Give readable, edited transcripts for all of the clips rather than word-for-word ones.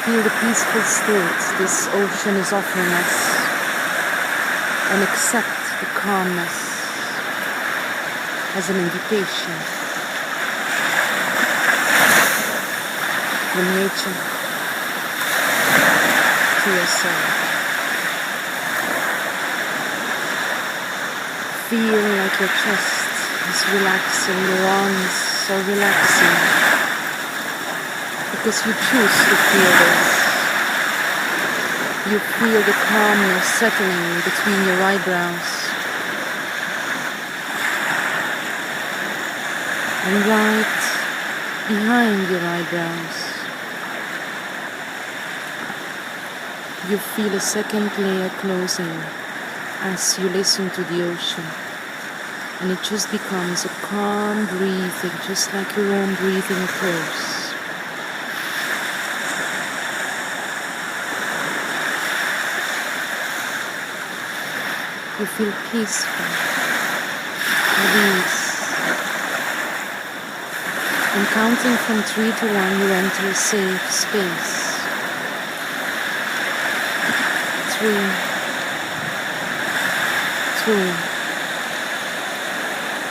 Feel the peaceful state this ocean is offering us and accept the calmness as an invitation from nature to yourself. Feel like your chest is relaxing, your arms are relaxing, because you choose to feel this. You feel the calmness settling between your eyebrows. And right behind your eyebrows, you feel a second layer closing as you listen to the ocean. And it just becomes a calm breathing, just like your own breathing occurs. You feel peaceful, at ease. And counting from 3 to 1, you enter a safe space. 3, 2,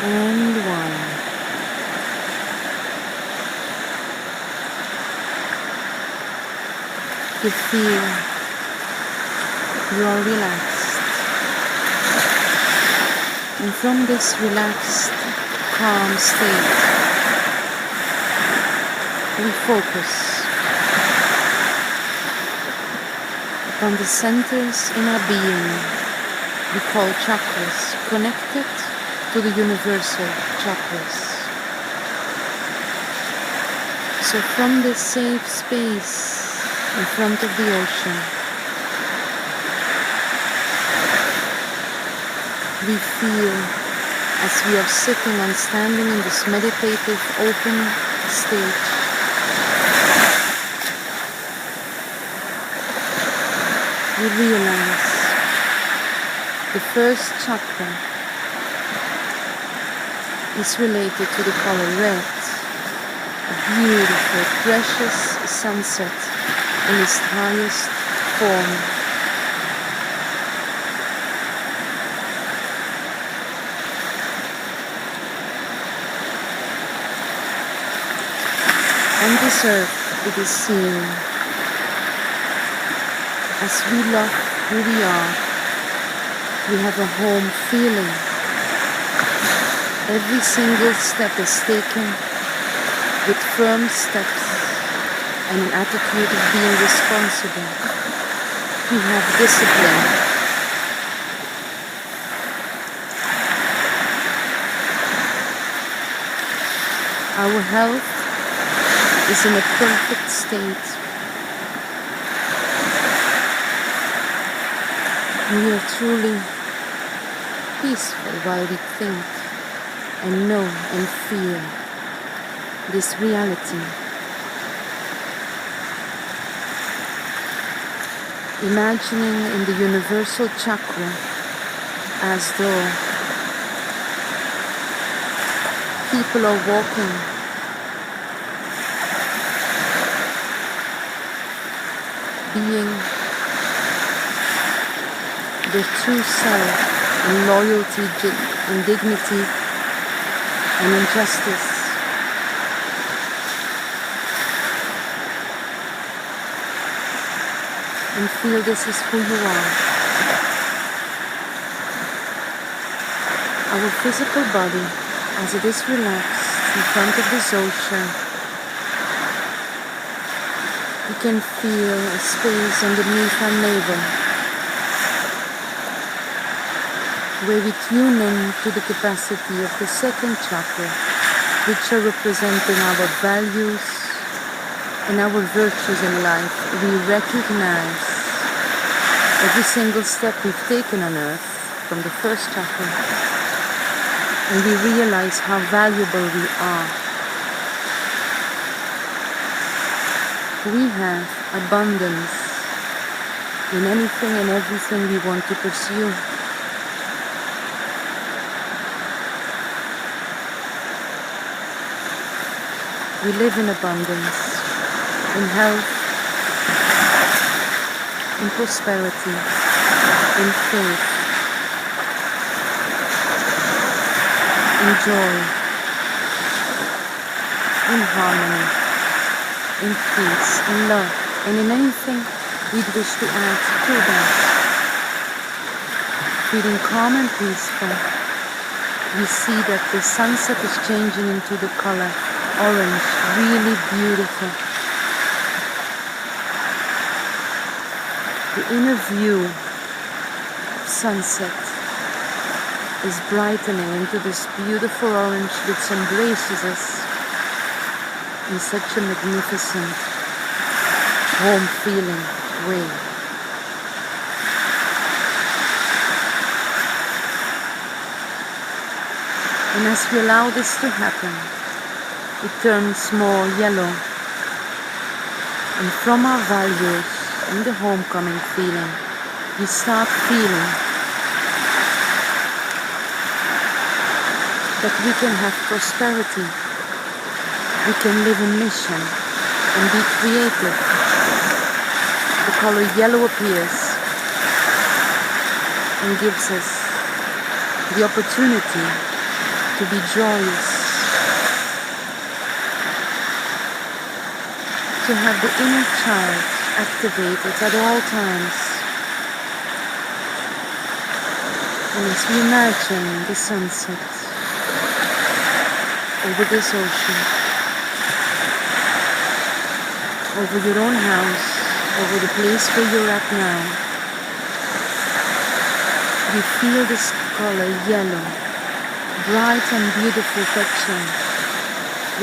and 1. You feel you are relaxed. And from this relaxed, calm state, we focus upon the centers in our being we call chakras, connected to the universal chakras. So from this safe space in front of the ocean, we feel as we are sitting and standing in this meditative open stage. We realize the first chakra is related to the color red, a beautiful, precious sunset in its highest form. On this earth it is seen as we love who we are, we have a home feeling. Every single step is taken with firm steps and an attitude of being responsible. We have discipline. Our health is in a perfect state. We are truly peaceful while we think and know and feel this reality. Imagining in the universal chakra as though people are walking being their true self in loyalty, in dignity, and in justice. And feel this is who you are. Our physical body, as it is relaxed in front of this ocean, you can feel a space underneath our navel, where we tune in to the capacity of the second chakra, which are representing our values and our virtues in life. We recognize every single step we've taken on earth from the first chakra, and we realize how valuable we are. We have abundance in anything and everything we want to pursue. We live in abundance, in health, in prosperity, in faith, in joy, in harmony, in peace, in love, and in anything we'd wish to add to that. Feeling calm and peaceful, we see that the sunset is changing into the color orange, really beautiful. The inner view of sunset is brightening into this beautiful orange which embraces us in such a magnificent, home feeling way. And as we allow this to happen, it turns more yellow. And from our values and the homecoming feeling, we start feeling that we can have prosperity, we can live in mission and be creative. The color yellow appears and gives us the opportunity to be joyous, to have the inner child activated at all times. And as we imagine the sunset over this ocean, over your own house, over the place where you're at now, you feel this color yellow, bright and beautiful, touching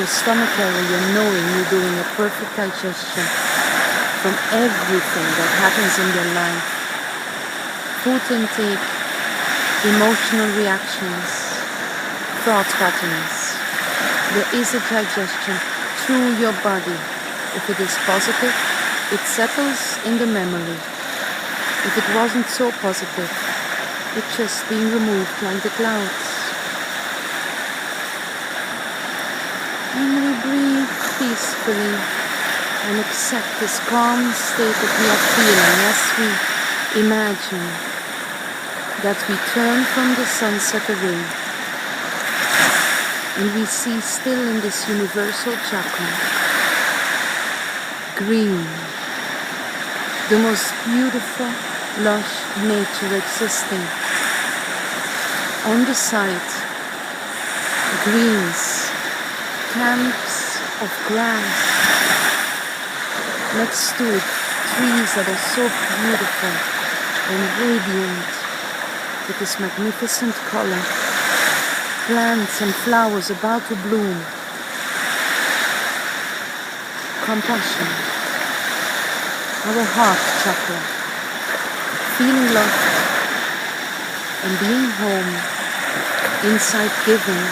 your stomach area, knowing you're doing a perfect digestion from everything that happens in your life. Food intake, emotional reactions, thought patterns. There is a digestion through your body. If it is positive, it settles in the memory. If it wasn't so positive, it's just being removed like the clouds. And we breathe peacefully and accept this calm state that we are feeling as we imagine that we turn from the sunset away and we see still in this universal chakra green, the most beautiful, lush nature existing. On the side, greens, camps of grass. Next to it, trees that are so beautiful and radiant with this magnificent color. Plants and flowers about to bloom. Compassion. Our heart chakra. Feeling love and being home, inside giving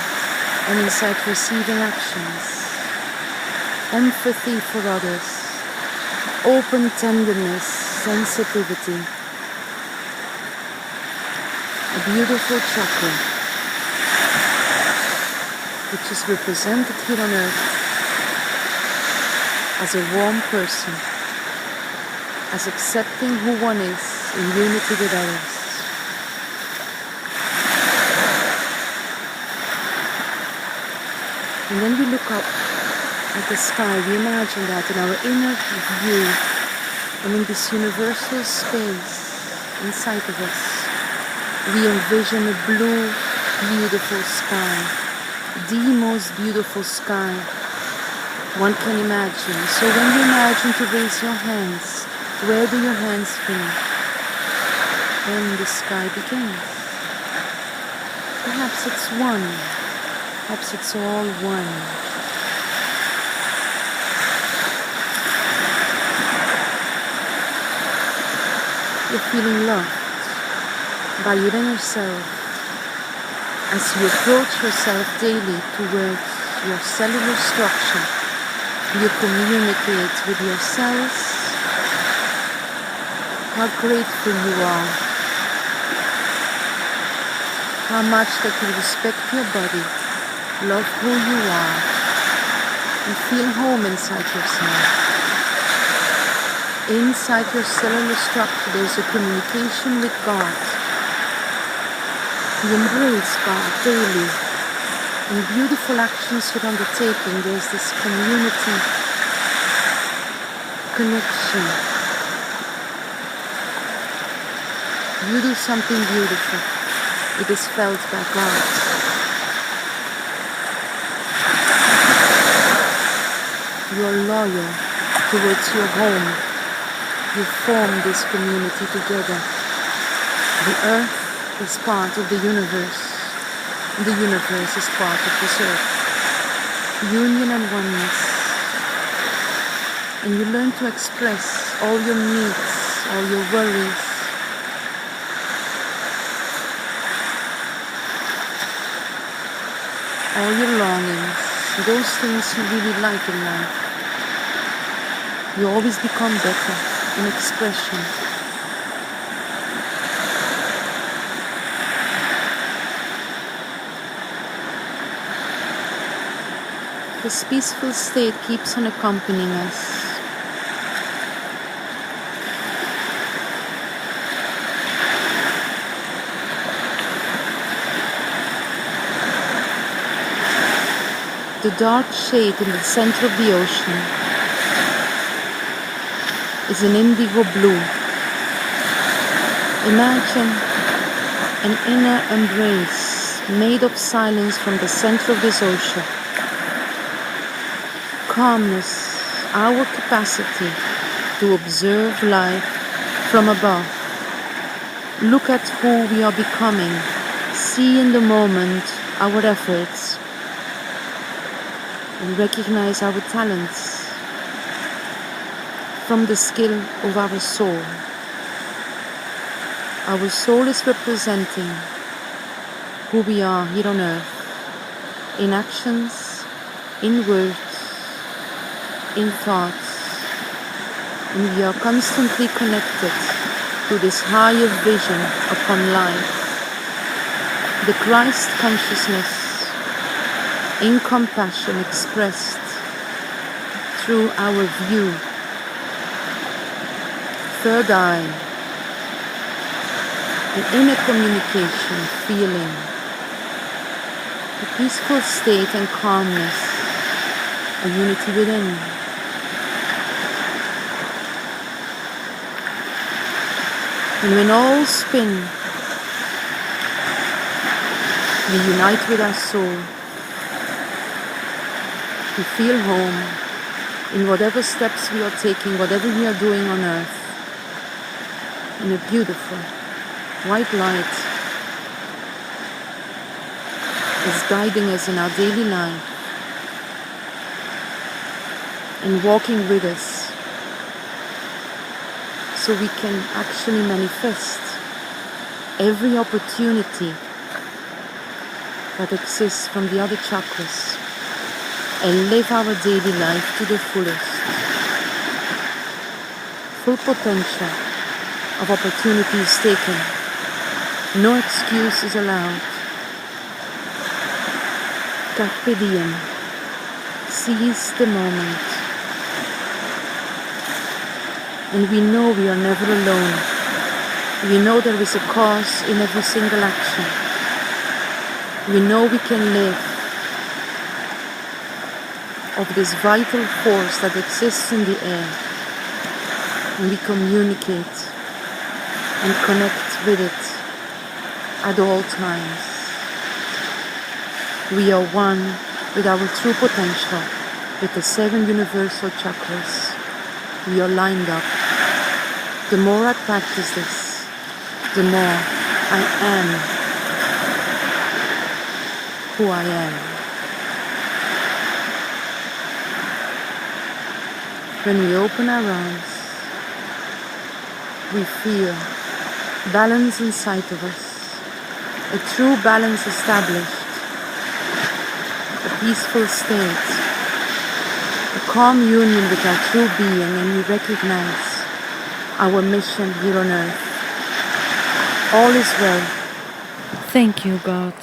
and inside receiving actions. Empathy for others. Open tenderness, sensitivity. A beautiful chakra which is represented here on earth as a warm person, as accepting who one is in unity with others. And then we look up at the sky, we imagine that in our inner view and in this universal space inside of us, we envision a blue, beautiful sky, the most beautiful sky one can imagine. So when you imagine to raise your hands, where do your hands finish? Then the sky begins. Perhaps it's one. Perhaps it's all one. You're feeling loved by your inner self as you approach yourself daily towards your cellular structure. You communicate with yourselves how grateful you are, how much that you respect your body, love who you are, and feel home inside yourself. Inside your cellular structure, there's a communication with God. You embrace God daily. In beautiful actions you're undertaking, there's this community connection. You do something beautiful. It is felt by God. You are loyal towards your home. You form this community together. The earth is part of the universe, and the universe is part of this earth. Union and oneness. And you learn to express all your needs, all your worries, all your longings, those things you really like in life. You always become better in expression. This peaceful state keeps on accompanying us. The dark shade in the center of the ocean is an indigo blue. Imagine an inner embrace made of silence from the center of this ocean. Calmness, our capacity to observe life from above. Look at who we are becoming. See in the moment our efforts. And recognize our talents from the skill of our soul. Our soul is representing who we are here on earth, in actions, in words, in thoughts, and we are constantly connected to this higher vision upon life, the Christ consciousness in compassion expressed through our view, third eye, an inner communication, feeling, a peaceful state and calmness, a unity within. And when all spin, we unite with our soul. We feel home in whatever steps we are taking, whatever we are doing on earth, in a beautiful white light is guiding us in our daily life and walking with us so we can actually manifest every opportunity that exists from the other chakras and live our daily life to the fullest. Full potential of opportunities taken. No excuses allowed. Carpe diem. Seize the moment. And we know we are never alone. We know there is a cause in every single action. We know we can live of this vital force that exists in the air, and we communicate and connect with it at all times. We are one with our true potential, with the 7 universal chakras. We are lined up. The more I practice this, the more I am who I am. When we open our eyes, we feel balance inside of us, a true balance established, a peaceful state, a calm union with our true being, and we recognize our mission here on earth. All is well. Thank you, God.